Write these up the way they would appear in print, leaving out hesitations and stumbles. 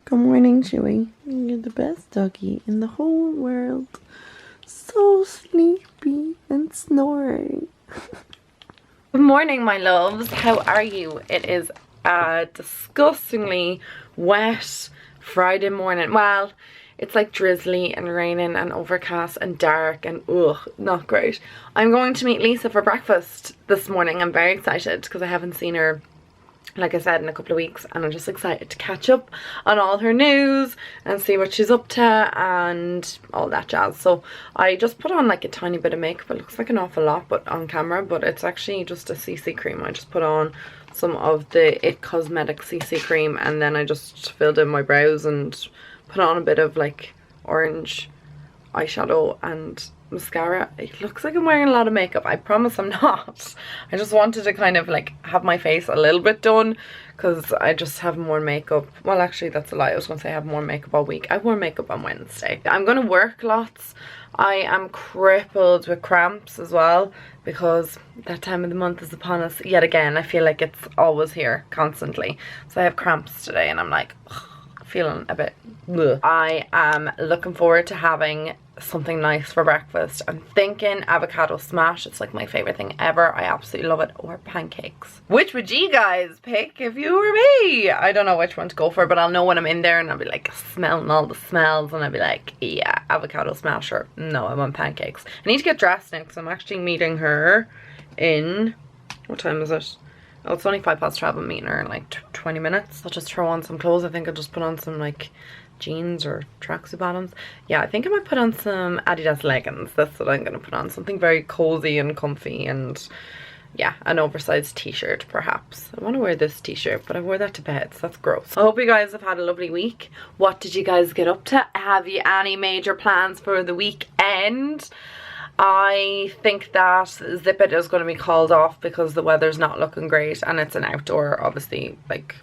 Good morning, Chewy. You're the best doggy in the whole world. So sleepy and snoring. Good morning, my loves. How are you? It is a disgustingly wet Friday morning. Well, it's like drizzly and raining and overcast and dark and ugh, not great. I'm going to meet Lisa for breakfast this morning. I'm very excited because I haven't seen her, like I said, in a couple of weeks, and I'm just excited to catch up on all her news and see what she's up to and all that jazz. So I just put on like a tiny bit of makeup. It looks like an awful lot but on camera, but it's actually just a CC cream. I just put on some of the It Cosmetics CC cream, and then I just filled in my brows and put on a bit of like orange eyeshadow and mascara. It looks like I'm wearing a lot of makeup. I promise I'm not. I just wanted to kind of like have my face a little bit done because I just have more makeup. Well, actually that's a lie. I was going to say I have more makeup all week. I wore makeup on Wednesday. I'm going to work lots. I am crippled with cramps as well because that time of the month is upon us yet again. I feel like it's always here constantly. So I have cramps today and I'm like feeling a bit bleh. I am looking forward to having something nice for breakfast. I'm thinking avocado smash. It's like my favorite thing ever. I absolutely love it. Or pancakes. Which would you guys pick if you were me? I don't know which one to go for, but I'll know when I'm in there and I'll be like smelling all the smells and I'll be like, yeah, avocado smash, or no, I want pancakes. I need to get dressed now because I'm actually meeting her in, what time is it? Oh, it's only 12:05. I'm meeting her in like 20 minutes. I'll just throw on some clothes. I think I'll just put on some like jeans or tracksuit bottoms. Yeah, I think I might put on some Adidas leggings. That's what I'm gonna put on. Something very cozy and comfy, and yeah, an oversized t-shirt perhaps. I want to wear this t-shirt, but I wore that to bed, so that's gross. I hope you guys have had a lovely week. What did you guys get up to? Have you any major plans for the weekend? I think that Zip It is going to be called off because the weather's not looking great, and it's an outdoor, obviously, like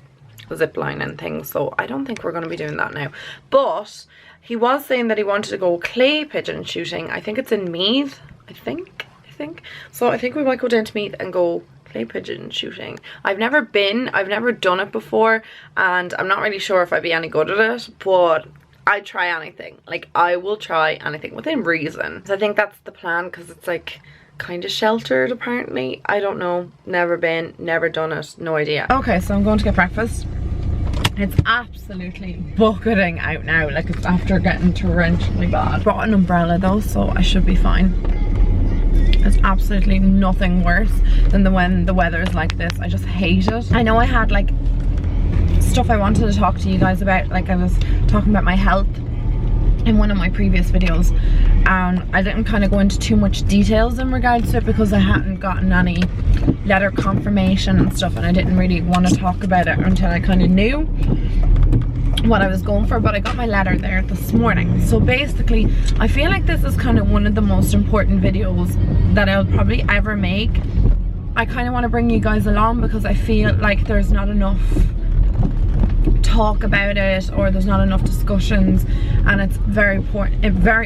zip line and things, so I don't think we're going to be doing that now. But he was saying that he wanted to go clay pigeon shooting. I think it's in Meath, I think so. I think we might go down to Meath and go clay pigeon shooting. I've never been, I've never done it before, and I'm not really sure if I'd be any good at it, but I'd try anything. Like, I will try anything within reason. So I think that's the plan, because it's like kind of sheltered apparently. I don't know, never been, never done it, no idea. Okay, so I'm going to get breakfast. It's absolutely bucketing out now, like it's after getting torrentially bad. Brought an umbrella though, so I should be fine. There's absolutely nothing worse than when the weather is like this. I just hate it. I know I had like stuff I wanted to talk to you guys about, like I was talking about my health in one of my previous videos, and I didn't kind of go into too much details in regards to it because I hadn't gotten any letter confirmation and stuff, and I didn't really want to talk about it until I kind of knew what I was going for. But I got my letter there this morning. So basically I feel like this is kind of one of the most important videos that I'll probably ever make. I kind of want to bring you guys along because I feel like there's not enough talk about it, or there's not enough discussions, and it's very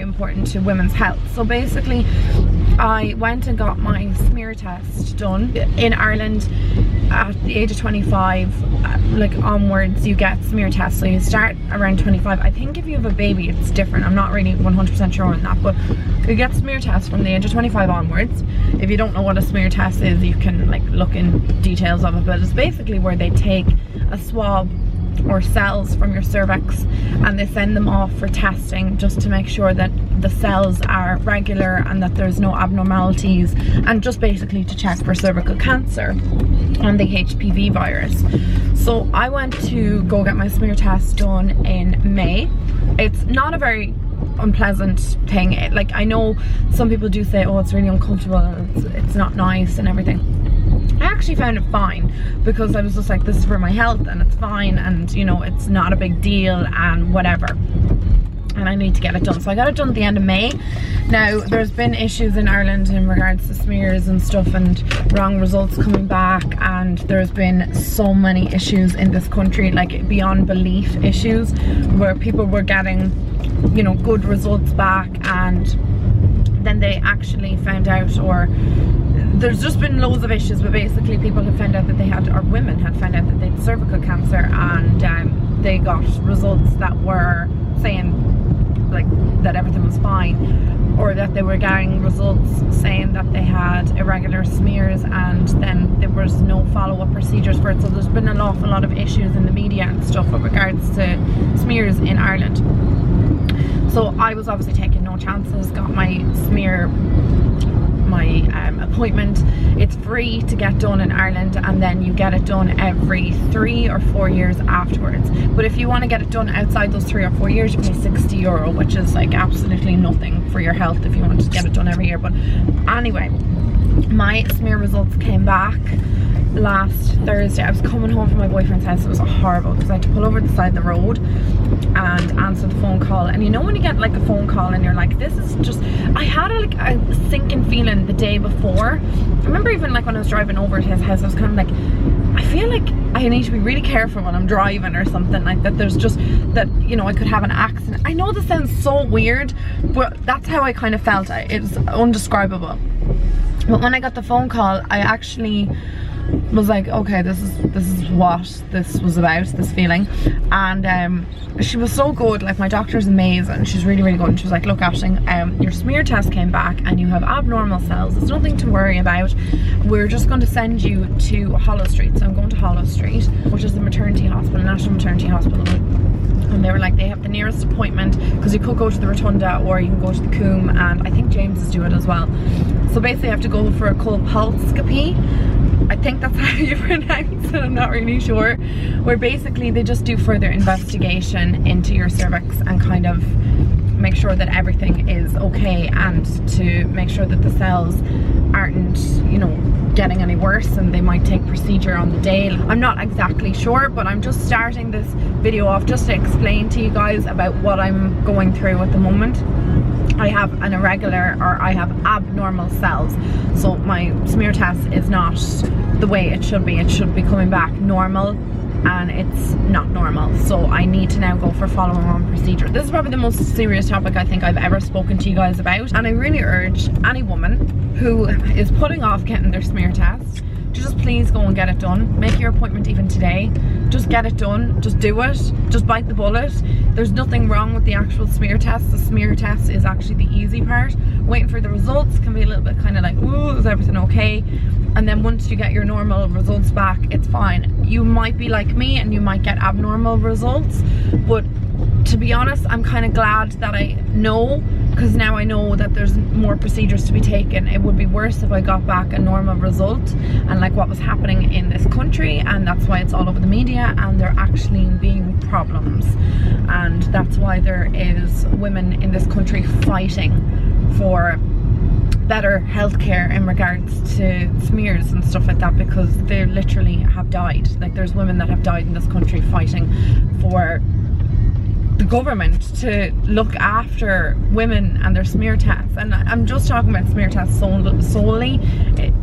important to women's health. So basically I went and got my smear test done. In Ireland at the age of 25 like onwards you get smear tests, so you start around 25. I think if you have a baby it's different, I'm not really 100% sure on that, but you get smear tests from the age of 25 onwards. If you don't know what a smear test is, you can like look in details of it, but it's basically where they take a swab or cells from your cervix and they send them off for testing, just to make sure that the cells are regular and that there's no abnormalities, and just basically to check for cervical cancer and the HPV virus. So I went to go get my smear test done in May. It's not a very unpleasant thing. Like, I know some people do say, oh, it's really uncomfortable and it's not nice and everything. I actually found it fine because I was just like, this is for my health and it's fine, and you know, it's not a big deal and whatever, and I need to get it done. So I got it done at the end of May. Now there's been issues in Ireland in regards to smears and stuff, and wrong results coming back, and there's been so many issues in this country, like beyond belief issues, where people were getting, you know, good results back, and then they actually found out, or there's just been loads of issues, but basically people have found out that they had, or women had found out that they had cervical cancer, and they got results that were saying like that everything was fine, or that they were getting results saying that they had irregular smears, and then there was no follow-up procedures for it. So there's been an awful lot of issues in the media and stuff with regards to smears in Ireland. So I was obviously taking no chances, got my smear, my appointment. It's free to get done in Ireland, and then you get it done every 3 or 4 years afterwards. But if you want to get it done outside those 3 or 4 years, you pay €60, which is like absolutely nothing for your health if you want to get it done every year. But anyway, my smear results came back last Thursday. I was coming home from my boyfriend's house. It was horrible because I had to pull over the side of the road and answer the phone call. And you know when you get like a phone call and you're like, this is just, I had like a sinking feeling the day before. I remember even like when I was driving over to his house, I was kind of like, I feel like I need to be really careful when I'm driving or something, like that there's just that, you know, I could have an accident. I know this sounds so weird, but that's how I kind of felt. It was undescribable. But when I got the phone call, I actually was like, okay, this is what this was about, this feeling. And she was so good. Like, my doctor's amazing, she's really good. And she was like, look, Aisling, your smear test came back and you have abnormal cells. It's nothing to worry about. We're just going to send you to Hollow Street. So I'm going to Hollow Street, which is the maternity hospital, National Maternity Hospital. And they were like, they have the nearest appointment, because you could go to the Rotunda or you can go to the Coombe, and I think James is doing it as well. So basically I have to go for a colposcopy. I think that's how you pronounce it, I'm not really sure. Where basically they just do further investigation into your cervix and kind of make sure that everything is okay, and to make sure that the cells aren't, you know, getting any worse, and they might take procedure on the day. I'm not exactly sure, but I'm just starting this video off just to explain to you guys about what I'm going through at the moment. I have an irregular, or I have abnormal cells. So my smear test is not the way it should be. It should be coming back normal, and it's not normal. So I need to now go for follow on procedure. This is probably the most serious topic I think I've ever spoken to you guys about. And I really urge any woman who is putting off getting their smear test to just please go and get it done. Make your appointment even today. Just get it done, just do it, just bite the bullet. There's nothing wrong with the actual smear test. The smear test is actually the easy part. Waiting for the results can be a little bit kind of like, ooh, is everything okay? And then once you get your normal results back, it's fine. You might be like me and you might get abnormal results, but to be honest, I'm kind of glad that I know, because now I know that there's more procedures to be taken. It would be worse if I got back a normal result, and like what was happening in this country, and that's why it's all over the media, and there actually being problems, and that's why there is women in this country fighting for better healthcare in regards to smears and stuff like that, because they literally have died. Like, there's women that have died in this country fighting for the government to look after women and their smear tests. And I'm just talking about smear tests solely.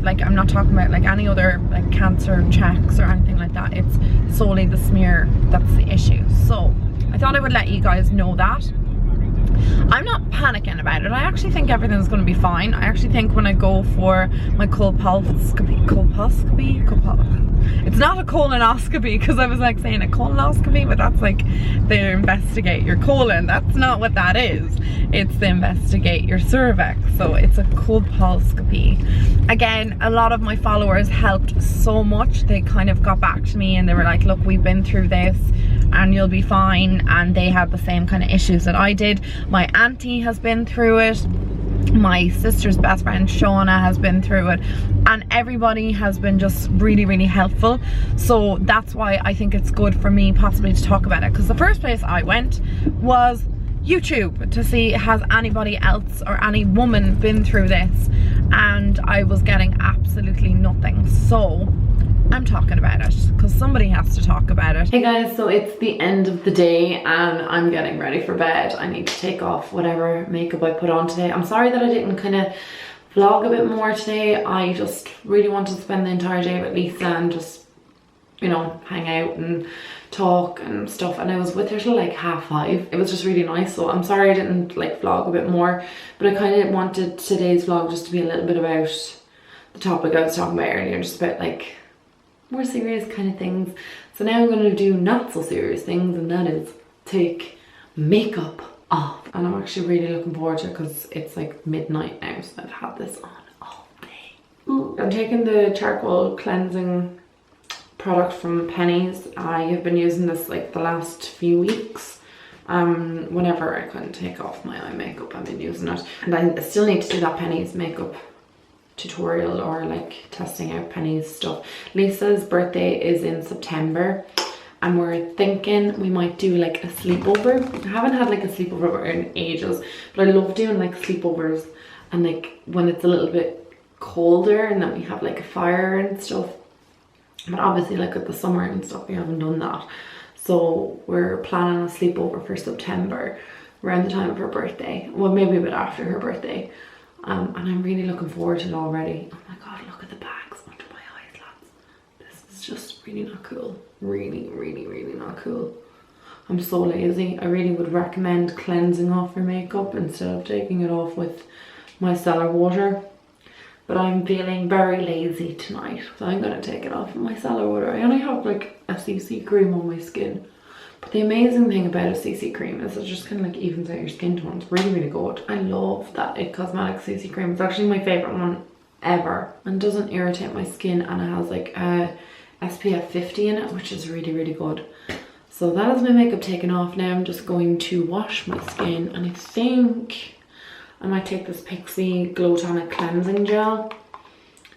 Like, I'm not talking about like any other like cancer checks or anything like that. It's solely the smear that's the issue. So I thought I would let you guys know that. I'm not panicking about it. I actually think everything's going to be fine. I actually think when I go for my colposcopy, it's not a colonoscopy, because I was like saying a colonoscopy, but that's like they investigate your colon. That's not what that is. It's to investigate your cervix. So it's a colposcopy. Again, a lot of my followers helped so much. They kind of got back to me and they were like, look, we've been through this and you'll be fine. And they had the same kind of issues that I did. My auntie has been through it. My sister's best friend Shauna has been through it, and everybody has been just really helpful. So that's why I think it's good for me possibly to talk about it, because the first place I went was YouTube to see, has anybody else or any woman been through this, and I was getting absolutely nothing. So I'm talking about it because somebody has to talk about it. Hey guys, so it's the end of the day and I'm getting ready for bed. I need to take off whatever makeup I put on today. I'm sorry that I didn't kind of vlog a bit more today. I just really wanted to spend the entire day with Lisa and just, you know, hang out and talk and stuff, and I was with her till like 5:30. It was just really nice. So I'm sorry I didn't like vlog a bit more, but I kind of wanted today's vlog just to be a little bit about the topic I was talking about earlier, just about like more serious kind of things. So now I'm going to do not so serious things, and that is take makeup off. And I'm actually really looking forward to it because it's like midnight now, so I've had this on all day. I'm taking the charcoal cleansing product from Penny's. I have been using this like the last few weeks. Whenever I couldn't take off my eye makeup, I've been using it. And I still need to do that Penny's makeup tutorial, or like testing out Penny's stuff. Lisa's birthday is in September, and we're thinking we might do like a sleepover. I haven't had like a sleepover in ages, but I love doing like sleepovers, and like when it's a little bit colder and then we have like a fire and stuff. But obviously like at the summer and stuff we haven't done that. So we're planning a sleepover for September around the time of her birthday. Well, maybe a bit after her birthday. And I'm really looking forward to it already. Oh my god, look at the bags under my eyes, lads. This is just really not cool. Really, really, really not cool. I'm so lazy. I really would recommend cleansing off your makeup instead of taking it off with micellar water. But I'm feeling very lazy tonight, so I'm going to take it off with micellar water. I only have like a CC cream on my skin. But the amazing thing about a CC cream is it just kind of like evens out your skin tone. It's really, really good. I love that IT Cosmetics CC cream. It's actually my favourite one ever. And doesn't irritate my skin, and it has like a SPF 50 in it, which is really, really good. So that is my makeup taken off. Now I'm just going to wash my skin, and I think I might take this Pixie Glow Tonic Cleansing Gel,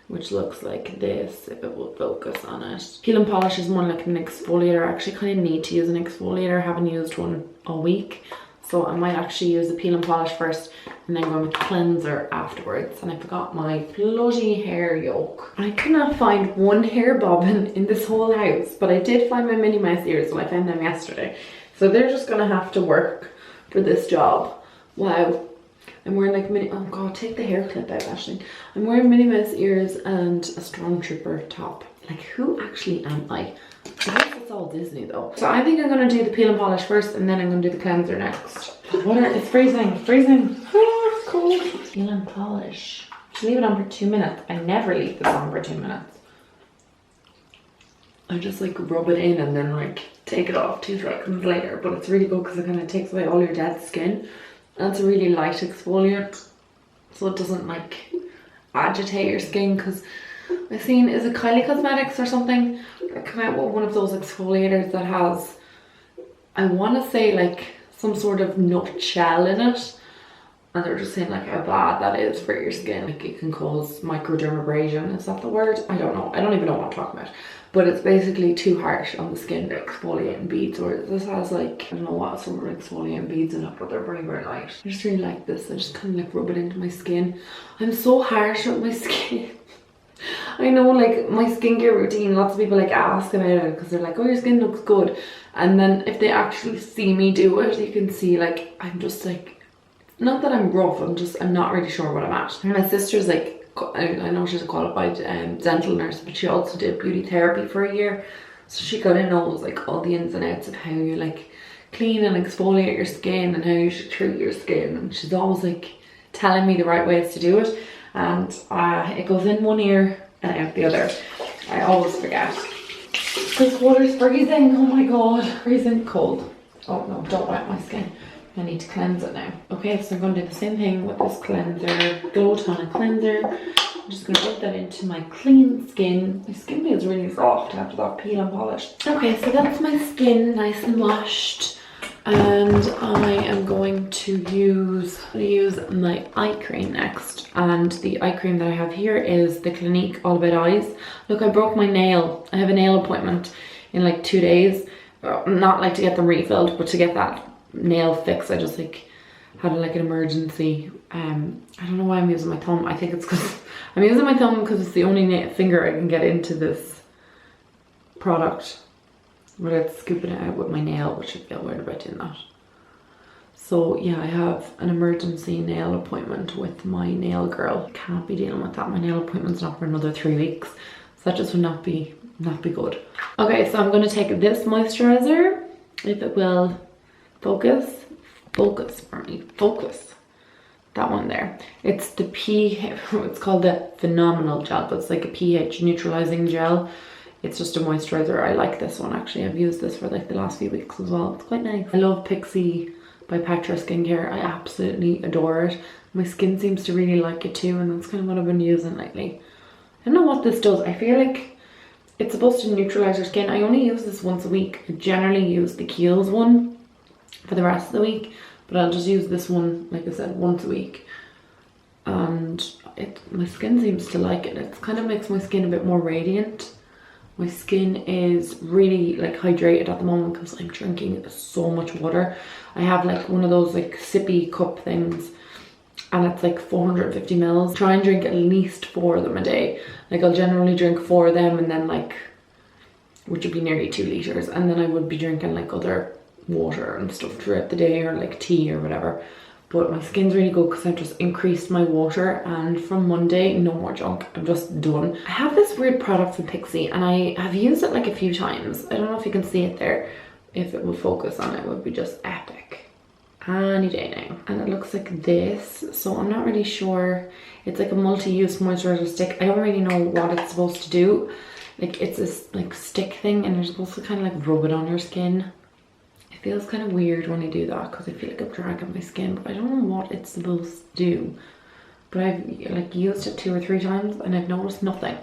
which looks like this if it will focus on it. Peel and polish is more like an exfoliator. I actually kind of need to use an exfoliator. I haven't used one all week. So I might actually use the peel and polish first and then go with the cleanser afterwards. And I forgot my bloody hair yoke. I could not find one hair bobbin in this whole house, but I did find my Minnie Mouse ears, and I found them yesterday. So they're just gonna have to work for this job. Wow. I'm wearing like mini, oh god, take the hair clip out, Ashley. I'm wearing Minnie Mouse ears and a Stormtrooper top. Like, who actually am I? I guess it's all Disney though. So I think I'm gonna do the peel and polish first, and then I'm gonna do the cleanser next. It's freezing, freezing. Ah, it's cold. Peel and polish. Just leave it on for 2 minutes. I never leave this on for 2 minutes. I just like rub it in and then like take it off 2 seconds later. But it's really good because it kind of takes away all your dead skin. And it's a really light exfoliant, so it doesn't like agitate your skin. Because I've seen, is it Kylie Cosmetics or something that come out with one of those exfoliators that has, I want to say like some sort of nut shell in it, and they're just saying like how bad that is for your skin. Like it can cause microdermabrasion, is that the word? I don't know, I don't even know what I'm talking about. But it's basically too harsh on the skin to exfoliate in beads, or this has like, I don't know what sort of exfoliating beads in it, but they're very, very light. I just really like this. I just kind of like rub it into my skin. I'm so harsh with my skin. I know, like my skincare routine, lots of people like ask about it because they're like, oh, your skin looks good. And then if they actually see me do it, you can see like, I'm just like, not that I'm rough, I'm not really sure what I'm at. And my sister's like, I know she's a qualified dental nurse, but she also did beauty therapy for a year, so she kind of knows like all the ins and outs of how you like clean and exfoliate your skin and how you should treat your skin. And she's always like telling me the right ways to do it, and it goes in one ear and out the other. I always forget. This water's freezing. Oh my god, freezing cold. Oh no, don't wet my skin. I need to cleanse it now. Okay, so I'm going to do the same thing with this cleanser, Glow Tonic Cleanser. I'm just going to rub that into my clean skin. My skin feels really soft after that peel and polish. Okay, so that's my skin nice and washed. And I am going to use my eye cream next. And the eye cream that I have here is the Clinique All About Eyes. Look, I broke my nail. I have a nail appointment in like 2 days. Not like to get them refilled, but to get that nail fix. I just like had like an emergency. I don't know why I'm using my thumb. I think it's because I'm using my thumb because it's the only finger I can get into this product without scooping it out with my nail, which I feel weird about doing that. So yeah, I have an emergency nail appointment with my nail girl. Can't be dealing with that. My nail appointment's not for another 3 weeks, so that just would not be good. Okay, so I'm going to take this moisturizer, if it will focus for me, focus. That one there. It's the it's called the Phenomenal Gel, but it's like a pH neutralizing gel. It's just a moisturizer. I like this one actually. I've used this for like the last few weeks as well. It's quite nice. I love Pixie by Petra Skincare. I absolutely adore it. My skin seems to really like it too, and that's kind of what I've been using lately. I don't know what this does. I feel like it's supposed to neutralize your skin. I only use this once a week. I generally use the Kiehl's one for the rest of the week, but I'll just use this one, like I said, once a week. And my skin seems to like it. It kind of makes my skin a bit more radiant. My skin is really like hydrated at the moment because I'm drinking so much water. I have like one of those like sippy cup things, and it's like 450 mils. Try and drink at least 4 of them a day. Like I'll generally drink 4 of them, and then like, which would be nearly 2 liters, and then I would be drinking like other water and stuff throughout the day, or like tea or whatever. But my skin's really good because I've just increased my water, and from Monday, no more junk. I'm just done. I have this weird product from Pixie, and I have used it like a few times. I don't know if you can see it there. If it will focus on it, it would be just epic. Any day now. And it looks like this, so I'm not really sure. It's like a multi-use moisturizer stick. I don't really know what it's supposed to do. Like it's this like stick thing, and you're supposed to kind of like rub it on your skin. It feels kind of weird when I do that because I feel like I'm dragging my skin, but I don't know what it's supposed to do. But I've like used it 2 or 3 times and I've noticed nothing.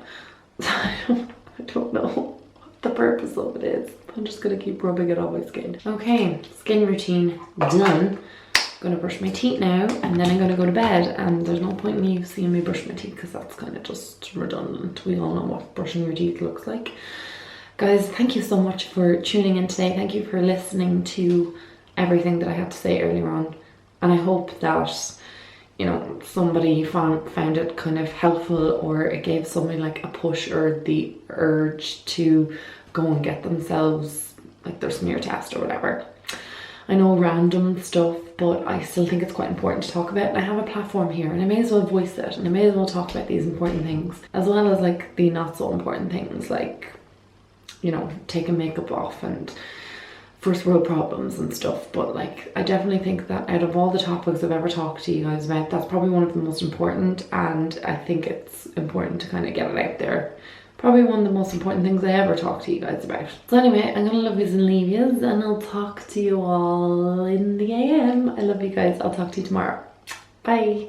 So I don't know what the purpose of it is. I'm just gonna keep rubbing it on my skin. Okay, skin routine done. I'm gonna brush my teeth now, and then I'm gonna go to bed, and there's no point in you seeing me brush my teeth because that's kind of just redundant. We all know what brushing your teeth looks like. Guys, thank you so much for tuning in today. Thank you for listening to everything that I had to say earlier on, and I hope that, you know, somebody found it kind of helpful, or it gave somebody like a push or the urge to go and get themselves like their smear test or whatever. I know, random stuff, but I still think it's quite important to talk about. I have a platform here, and I may as well voice it, and I may as well talk about these important things, as well as like the not so important things, like, you know, taking makeup off and first world problems and stuff. But like, I definitely think that out of all the topics I've ever talked to you guys about, that's probably one of the most important, and I think it's important to kind of get it out there. Probably one of the most important things I ever talk to you guys about. So anyway, I'm gonna love yous and leave yous, and I'll talk to you all in the AM. I love you guys. I'll talk to you tomorrow. Bye.